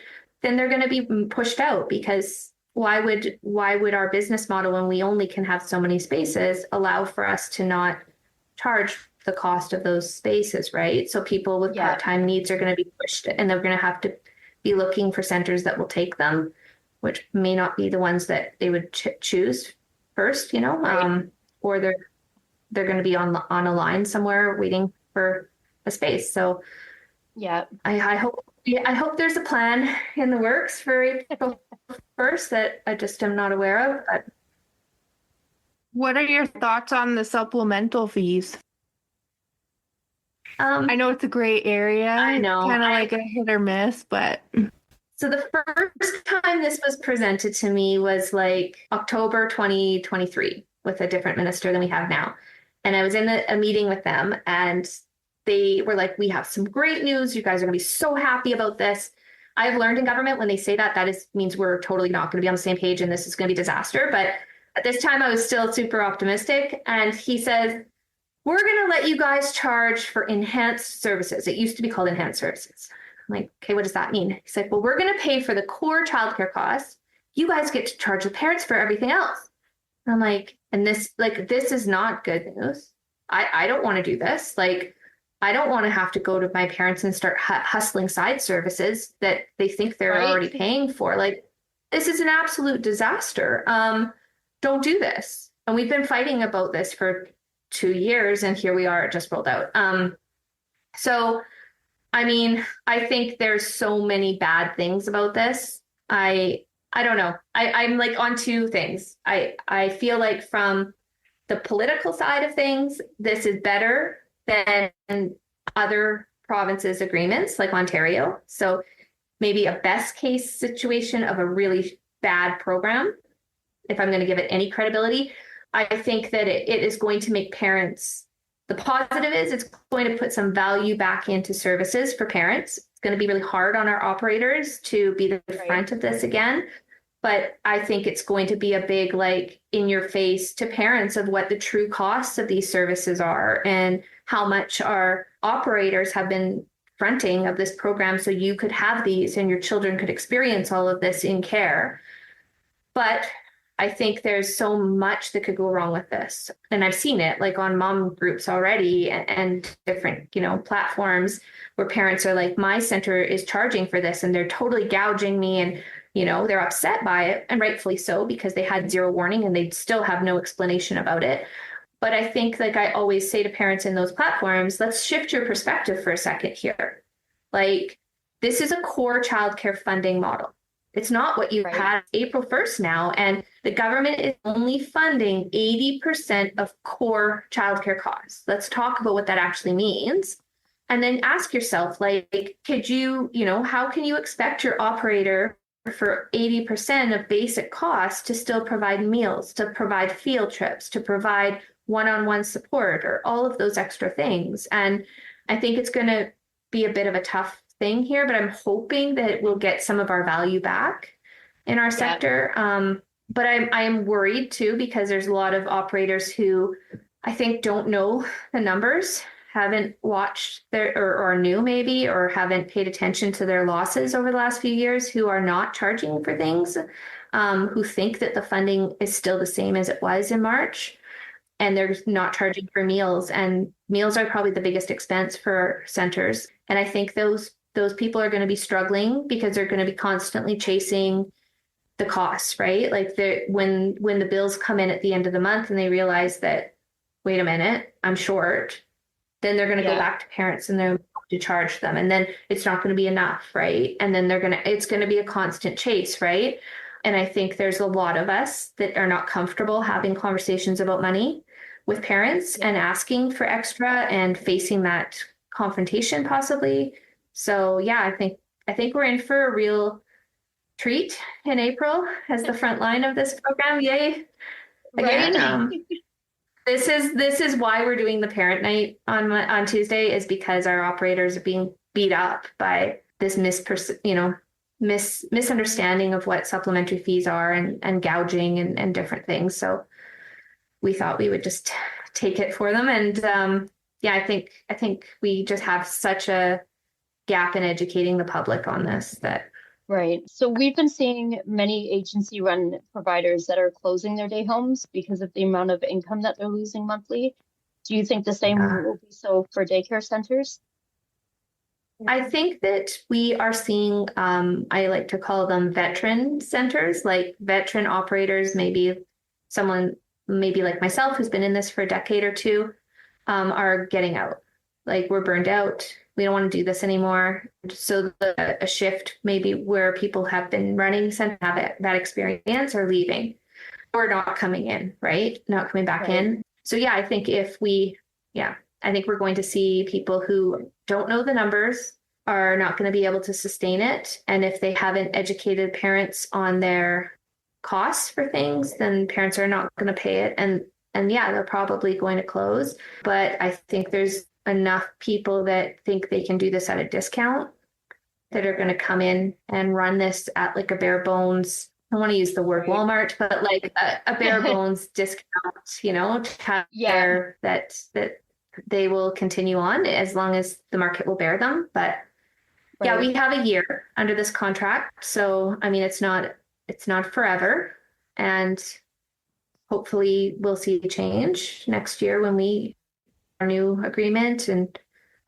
then they're going to be pushed out, because why would our business model, when we only can have so many spaces, allow for us to not charge the cost of those spaces, right? So people with part-time needs are going to be pushed, and they're going to have to be looking for centers that will take them, which may not be the ones that they would choose first, or they're going to be on a line somewhere waiting for a space. So I hope there's a plan in the works for April 1st that I just am not aware of. But what are your thoughts on the supplemental fees? I know it's a gray area. I know. Kind of like a hit or miss, but. So the first time this was presented to me was like October 2023 with a different minister than we have now. And I was in a meeting with them, and they were like, we have some great news. You guys are going to be so happy about this. I've learned in government, when they say that means we're totally not going to be on the same page and this is going to be disaster. But at this time I was still super optimistic. And he says, we're going to let you guys charge for enhanced services. It used to be called enhanced services. I'm like, okay, what does that mean? He's like, well, we're going to pay for the core childcare costs. You guys get to charge the parents for everything else. And I'm like, and this is not good news. I don't want to do this. Like, I don't want to have to go to my parents and start hustling side services that they think they're already paying for. Like, this is an absolute disaster. Don't do this. And we've been fighting about this for 2 years, and here we are, it just rolled out. So, I mean, I think there's so many bad things about this. I don't know. I'm like on two things. I feel like from the political side of things, this is better than other provinces' agreements like Ontario. So maybe a best case situation of a really bad program, if I'm going to give it any credibility. I think that it is going to make parents, the positive is it's going to put some value back into services for parents. It's going to be really hard on our operators to be the front of this again. But I think it's going to be a big, like, in your face to parents of what the true costs of these services are and how much our operators have been fronting of this program so you could have these and your children could experience all of this in care. But I think there's so much that could go wrong with this. And I've seen it like on mom groups already and different, platforms where parents are like, my center is charging for this and they're totally gouging me, and they're upset by it, and rightfully so, because they had zero warning and they still have no explanation about it. But I think, like I always say to parents in those platforms, let's shift your perspective for a second here. Like, this is a core childcare funding model. It's not what you had April 1st now. And the government is only funding 80% of core childcare costs. Let's talk about what that actually means. And then ask yourself, like, could you, how can you expect your operator for 80% of basic costs to still provide meals, to provide field trips, to provide one-on-one support, or all of those extra things? And I think it's going to be a bit of a tough thing here, but I'm hoping that we'll get some of our value back in our sector. But I am worried too, because there's a lot of operators who I think don't know the numbers, haven't watched their or new maybe, or haven't paid attention to their losses over the last few years, who are not charging for things, who think that the funding is still the same as it was in March, and they're not charging for meals, and meals are probably the biggest expense for centers. And I think those people are going to be struggling because they're going to be constantly chasing the costs, right? Like when the bills come in at the end of the month and they realize that, wait a minute, I'm short, then they're going to go back to parents and they're, to charge them, and then it's not going to be enough, right? And then it's going to be a constant chase, right? And I think there's a lot of us that are not comfortable having conversations about money with parents and asking for extra and facing that confrontation possibly. So yeah, I think we're in for a real treat in April as the front line of this program. Yay. Again, Right. this is why we're doing the parent night on Tuesday, is because our operators are being beat up by this misunderstanding of what supplementary fees are and gouging and different things. So we thought we would just take it for them. And yeah, I think we just have such a gap in educating the public on this that. Right. So we've been seeing many agency-run providers that are closing their day homes because of the amount of income that they're losing monthly. Do you think the same will be so for daycare centers? I think that we are seeing, I like to call them veteran centers, like veteran operators, maybe someone maybe like myself who's been in this for a decade or two, are getting out. Like, we're burned out. We don't want to do this anymore. So a shift maybe where people have been running center, have that experience, are leaving or not coming in, right? Not coming back in. So yeah, I think I think we're going to see people who don't know the numbers are not going to be able to sustain it. And if they haven't educated parents on their costs for things, then parents are not going to pay it. And yeah, they're probably going to close. But I think there's enough people that think they can do this at a discount that are going to come in and run this at like a bare bones. I don't want to use the word Walmart, but like a bare bones discount, that they will continue on as long as the market will bear them. But yeah, we have a year under this contract. So, I mean, it's not forever. And hopefully we'll see change next year when we our new agreement. And,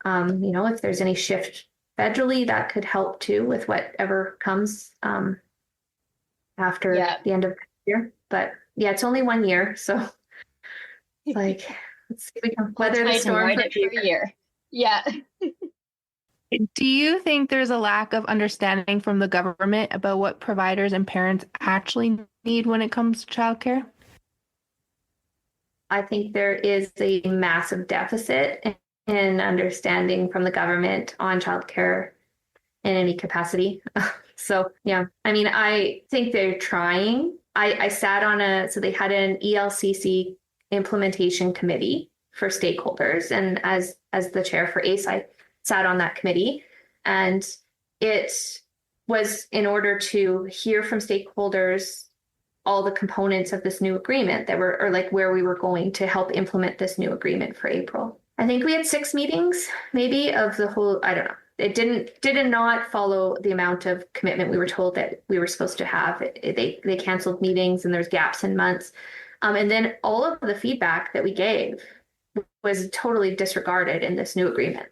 if there's any shift federally, that could help too with whatever comes after the end of the year. But yeah, it's only 1 year. So like, let's see if we can weather the storm for a year. Yeah. Do you think there's a lack of understanding from the government about what providers and parents actually need when it comes to childcare? I think there is a massive deficit in understanding from the government on childcare in any capacity. So yeah, I mean, I think they're trying. I sat on so they had an ELCC implementation committee for stakeholders, and as the chair for ACE, I sat on that committee, and it was in order to hear from stakeholders all the components of this new agreement that were, or like where we were going to help implement this new agreement for April. I think we had 6 meetings, maybe, of the whole, I don't know. It did not follow the amount of commitment we were told that we were supposed to have. They canceled meetings and there's gaps in months. And then all of the feedback that we gave was totally disregarded in this new agreement.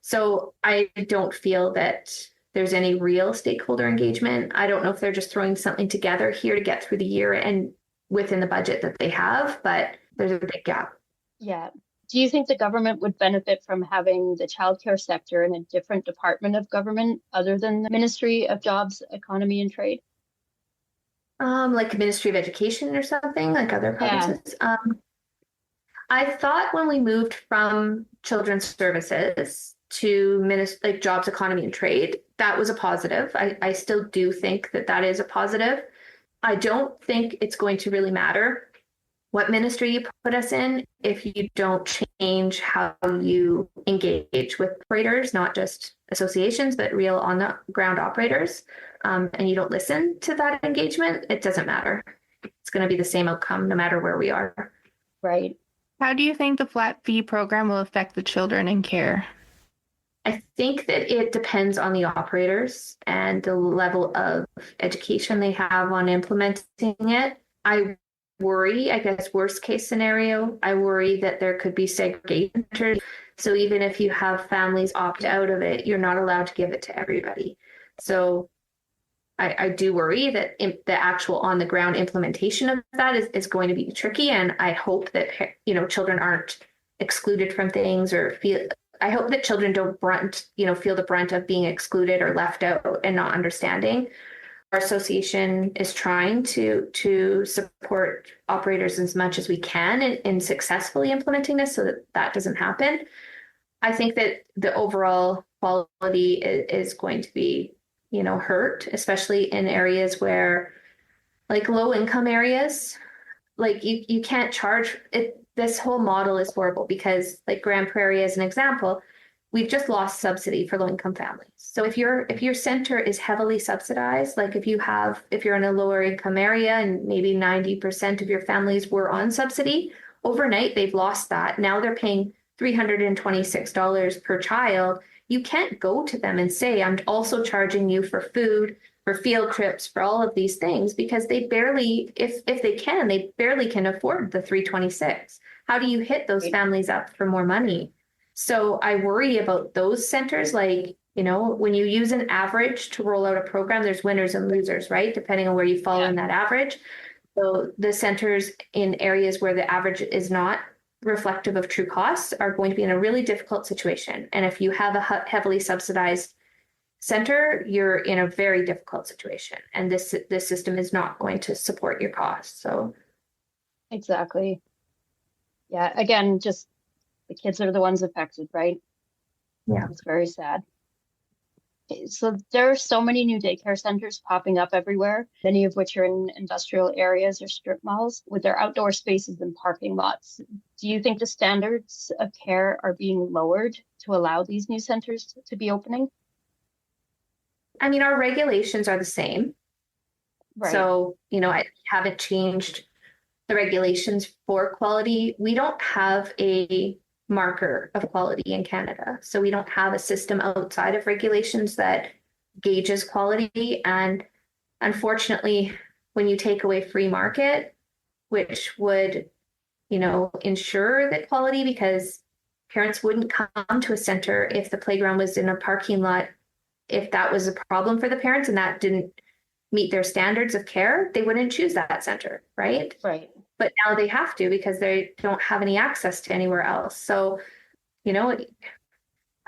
So I don't feel that there's any real stakeholder engagement. I don't know if they're just throwing something together here to get through the year and within the budget that they have, but there's a big gap. Yeah. Do you think the government would benefit from having the childcare sector in a different department of government other than the Ministry of Jobs, Economy and Trade? Like Ministry of Education or something, like other provinces. Yeah. I thought when we moved from Children's Services to like Jobs, Economy and Trade, that was a positive. I still do think that is a positive. I don't think it's going to really matter what ministry you put us in if you don't change how you engage with operators, not just associations, but real on the ground operators, and you don't listen to that engagement. It doesn't matter. It's going to be the same outcome no matter where we are. Right. How do you think the flat fee program will affect the children in care? I think that it depends on the operators and the level of education they have on implementing it. I worry, I guess, worst case scenario, I worry that there could be segregation. So even if you have families opt out of it, you're not allowed to give it to everybody. So I do worry that the actual on the ground implementation of that is going to be tricky. And I hope that, children aren't excluded from things or I hope that children don't feel the brunt of being excluded or left out and not understanding. Our association is trying to support operators as much as we can in successfully implementing this so that that doesn't happen. I think that the overall quality is going to be, hurt, especially in areas where, like low income areas, like you can't charge it. This whole model is horrible because, like Grand Prairie as an example, we've just lost subsidy for low income families. So if your center is heavily subsidized, like if you're in a lower income area and maybe 90% of your families were on subsidy, overnight they've lost that. Now they're paying $326 per child. You can't go to them and say, I'm also charging you for food, for field trips, for all of these things, because they barely, if they barely can afford the 326. How do you hit those families up for more money? So I worry about those centers. Like, when you use an average to roll out a program, there's winners and losers, right? Depending on where you fall in that average. So the centers in areas where the average is not reflective of true costs are going to be in a really difficult situation. And if you have a heavily subsidized center, you're in a very difficult situation. And this system is not going to support your costs. So Exactly. Yeah. Again, just the kids are the ones affected, right? Yeah. It's very sad. So there are so many new daycare centers popping up everywhere, many of which are in industrial areas or strip malls with their outdoor spaces and parking lots. Do you think the standards of care are being lowered to allow these new centers to be opening? I mean, our regulations are the same. Right. So, I haven't changed the regulations for quality. We don't have a marker of quality in Canada. So we don't have a system outside of regulations that gauges quality. And unfortunately, when you take away free market, which would, ensure that quality, because parents wouldn't come to a center if the playground was in a parking lot, if that was a problem for the parents and that didn't meet their standards of care, they wouldn't choose that center, right? Right. But now they have to because they don't have any access to anywhere else. So,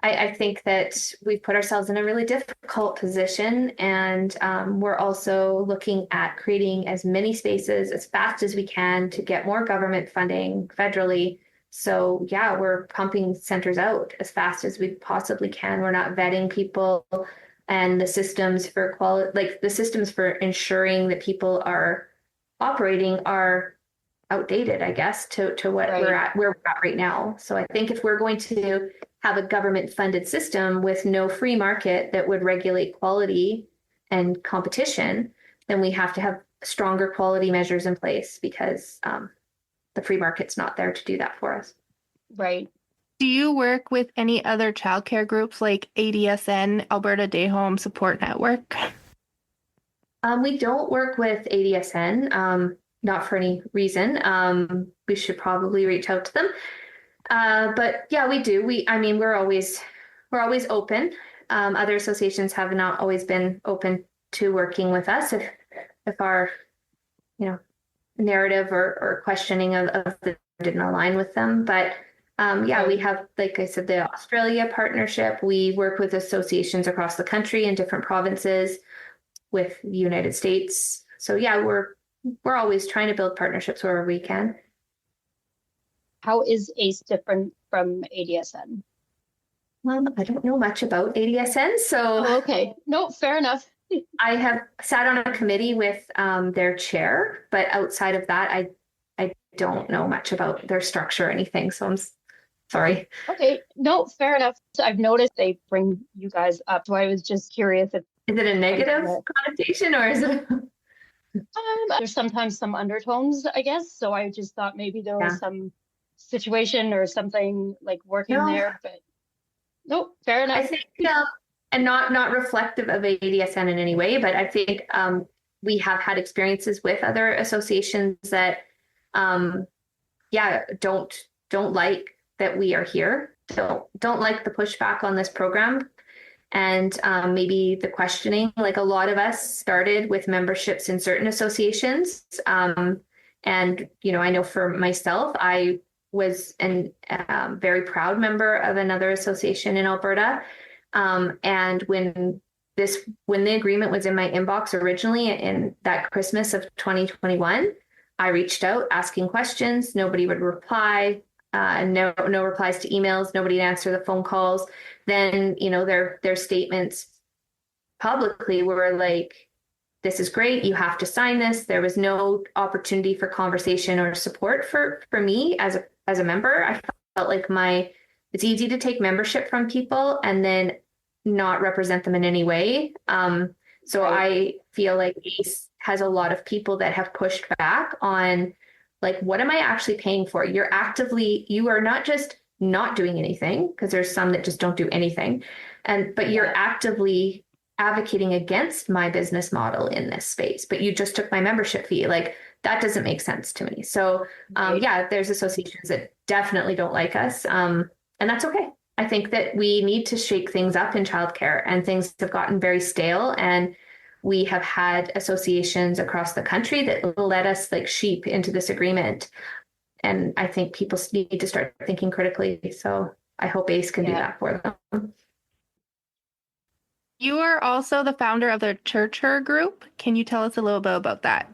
I think that we've put ourselves in a really difficult position, and we're also looking at creating as many spaces as fast as we can to get more government funding federally. So yeah, we're pumping centers out as fast as we possibly can. We're not vetting people, and the systems for quality, like the systems for ensuring that people are operating are outdated, I guess, to what where we're at right now. So I think if we're going to have a government funded system with no free market that would regulate quality and competition, then we have to have stronger quality measures in place because the free market's not there to do that for us. Right. Do you work with any other childcare groups like ADSN, Alberta Day Home Support Network? We don't work with ADSN. Not for any reason. We should probably reach out to them. But yeah, we do. We're always open. Other associations have not always been open to working with us if our, narrative or questioning of the didn't align with them. But we have, like I said, the Australia partnership. We work with associations across the country in different provinces with the United States. So yeah, we're always trying to build partnerships wherever we can. How is ACE different from ADSN? I don't know much about ADSN, so okay. No, fair enough. I have sat on a committee with their chair, but outside of that, I don't know much about their structure or anything. So I'm sorry. Okay, no, fair enough. So I've noticed they bring you guys up, so I was just curious if is it a negative connotation or is it? There's sometimes some undertones, I guess. So I just thought maybe there was some situation or something like working there, but nope, fair enough. I think, and not reflective of ADSN in any way, but I think we have had experiences with other associations that, don't like that we are here, don't like the pushback on this program. And maybe the questioning, like a lot of us started with memberships in certain associations. And, I know for myself, I was a very proud member of another association in Alberta. And when the agreement was in my inbox originally in that Christmas of 2021, I reached out asking questions. Nobody would reply. No replies to emails. Nobody would answer the phone calls. Then, their statements publicly were like, this is great. You have to sign this. There was no opportunity for conversation or support for me as a member. I felt like it's easy to take membership from people and then not represent them in any way. So I feel like ACE has a lot of people that have pushed back on, like, what am I actually paying for? You are not just not doing anything, because there's some that just don't do anything, but you're actively advocating against my business model in this space, but you just took my membership fee. Like, that doesn't make sense to me. So there's associations that definitely don't like us. And that's okay. I think that we need to shake things up in childcare, and things have gotten very stale, and we have had associations across the country that led us like sheep into this agreement. And I think people need to start thinking critically. So I hope ACE can do that for them. You are also the founder of the Churcher Group. Can you tell us a little bit about that?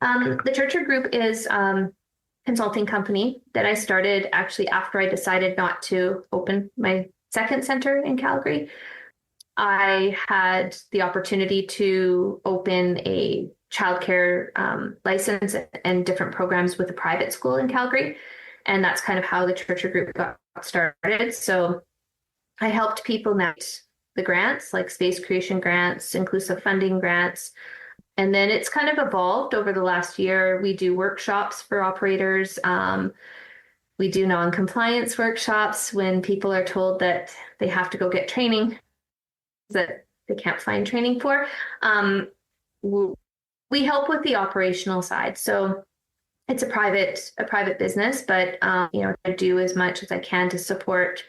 The Churcher Group is a consulting company that I started actually after I decided not to open my second center in Calgary. I had the opportunity to open a childcare license and different programs with a private school in Calgary. And that's kind of how the Churcher Group got started. So I helped people navigate the grants, like space creation grants, inclusive funding grants. And then it's kind of evolved over the last year. We do workshops for operators. We do non-compliance workshops when people are told that they have to go get training that they can't find training for. We help with the operational side. So it's a private business, but I do as much as I can to support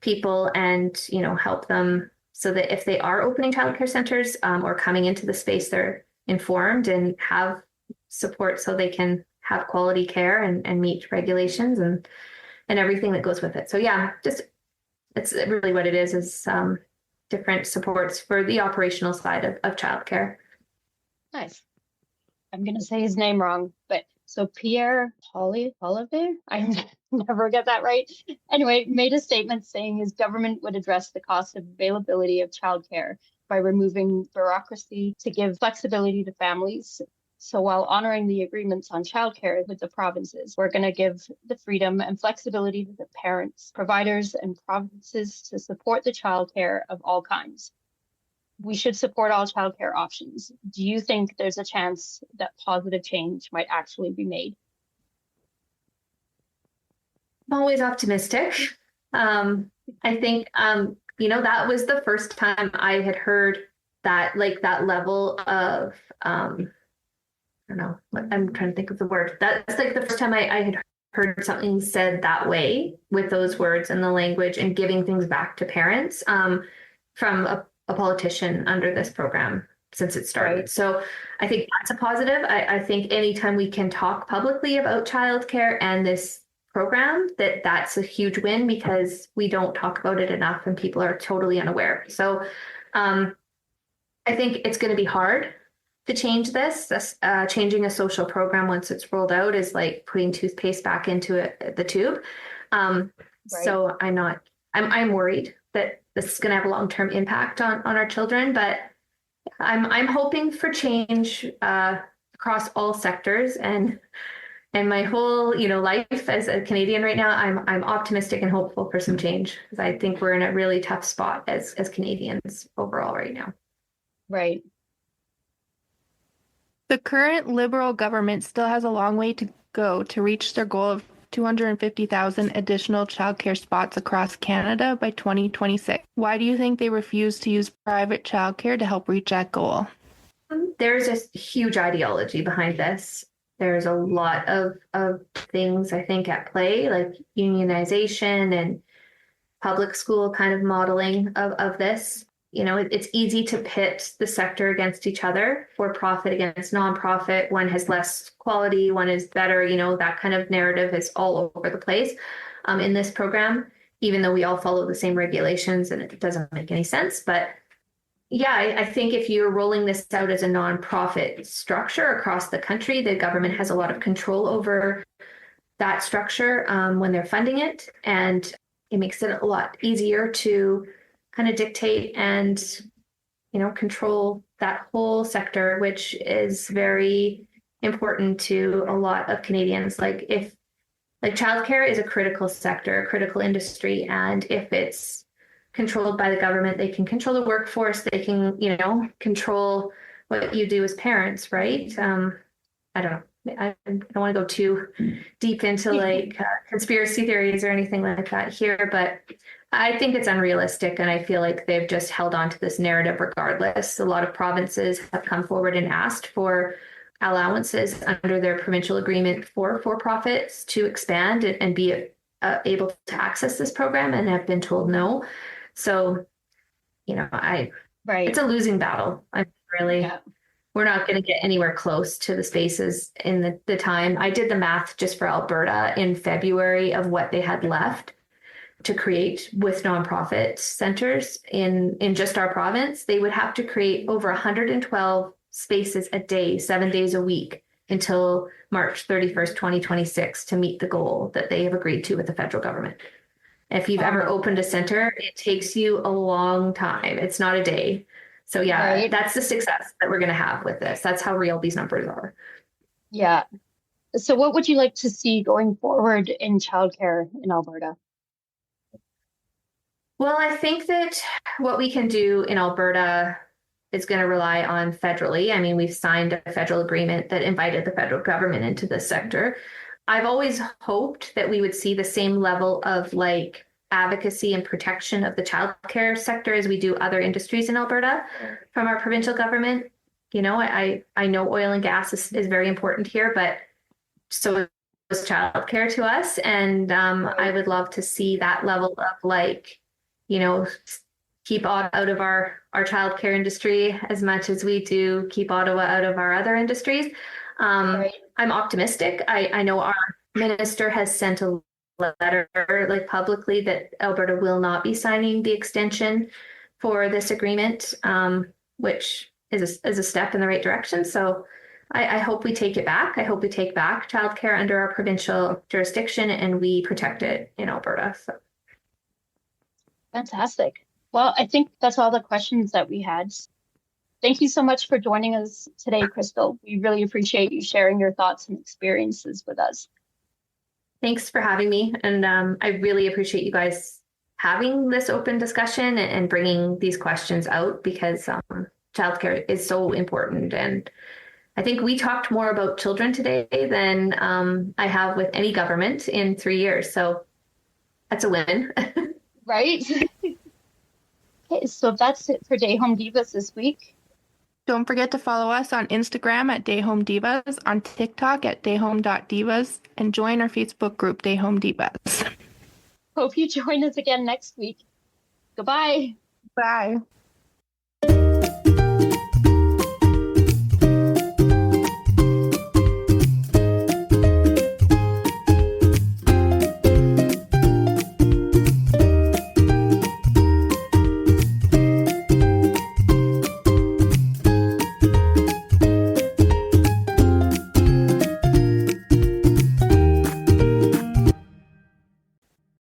people and, help them so that if they are opening childcare centers or coming into the space, they're informed and have support so they can have quality care and meet regulations and everything that goes with it. So it's really what it is different supports for the operational side of childcare. Nice. I'm going to say his name wrong, but so Pierre Olivier, I never get that right. Anyway, made a statement saying his government would address the cost of availability of childcare by removing bureaucracy to give flexibility to families. So while honoring the agreements on childcare with the provinces, we're going to give the freedom and flexibility to the parents, providers, and provinces to support the childcare of all kinds. We should support all childcare options. Do you think there's a chance that positive change might actually be made? I'm always optimistic. I think, that was the first time I had heard that, like, that level of, I don't know, I'm trying to think of the word. That's like the first time I had heard something said that way with those words and the language and giving things back to parents from a politician under this program since it started. Right. So I think that's a positive. I think anytime we can talk publicly about childcare and this program, that's a huge win, because we don't talk about it enough and people are totally unaware. So I think it's going to be hard to change this. Changing a social program once it's rolled out is like putting toothpaste back into the tube. Right. So I'm worried that this is going to have a long-term impact on our children, but I'm hoping for change across all sectors, and my whole life as a Canadian right now, I'm optimistic and hopeful for some change, because I think we're in a really tough spot as Canadians overall right now. Right. The current Liberal government still has a long way to go to reach their goal of 250,000 additional childcare spots across Canada by 2026. Why do you think they refuse to use private childcare to help reach that goal? There's a huge ideology behind this. There's a lot of things, I think, at play, like unionization and public school kind of modeling of this. it's easy to pit the sector against each other, for profit against nonprofit. One has less quality, one is better. That kind of narrative is all over the place in this program, even though we all follow the same regulations and it doesn't make any sense. But yeah, I think if you're rolling this out as a nonprofit structure across the country, the government has a lot of control over that structure when they're funding it. And it makes it a lot easier to kind of dictate and, control that whole sector, which is very important to a lot of Canadians. Like childcare is a critical sector, a critical industry. And if it's controlled by the government, they can control the workforce, they can, control what you do as parents, right? I don't know. I don't want to go too deep into like conspiracy theories or anything like that here, but I think it's unrealistic. And I feel like they've just held on to this narrative regardless. A lot of provinces have come forward and asked for allowances under their provincial agreement for profits to expand and be able to access this program, and have been told no. So, it's a losing battle. We're not going to get anywhere close to the spaces in the time. I did the math just for Alberta in February of what they had left to create with nonprofit centers in just our province. They would have to create over 112 spaces a day, 7 days a week until March 31st, 2026 to meet the goal that they have agreed to with the federal government. If you've ever opened a center, it takes you a long time. It's not a day. So yeah, that's the success that we're going to have with this. That's how real these numbers are. Yeah. So what would you like to see going forward in childcare in Alberta? Well, I think that what we can do in Alberta is going to rely on federally. I mean, we've signed a federal agreement that invited the federal government into this sector. I've always hoped that we would see the same level of like advocacy and protection of the childcare sector as we do other industries in Alberta from our provincial government. I know oil and gas is very important here, but so is childcare to us. And I would love to see that level of like, keep Ottawa out of our childcare industry as much as we do keep Ottawa out of our other industries. I'm optimistic. I know our minister has sent a letter like publicly that Alberta will not be signing the extension for this agreement, which is a step in the right direction. So I hope we take it back. I hope we take back childcare under our provincial jurisdiction and we protect it in Alberta. So. Fantastic. Well, I think that's all the questions that we had. Thank you so much for joining us today, Crystal. We really appreciate you sharing your thoughts and experiences with us. Thanks for having me. And I really appreciate you guys having this open discussion and bringing these questions out, because childcare is so important. And I think we talked more about children today than I have with any government in 3 years. So that's a win. Right? Okay, so that's it for Day Home Divas this week. Don't forget to follow us on Instagram at Day Home Divas, on TikTok at dayhome.divas, and join our Facebook group, Day Home Divas. Hope you join us again next week. Goodbye. Bye.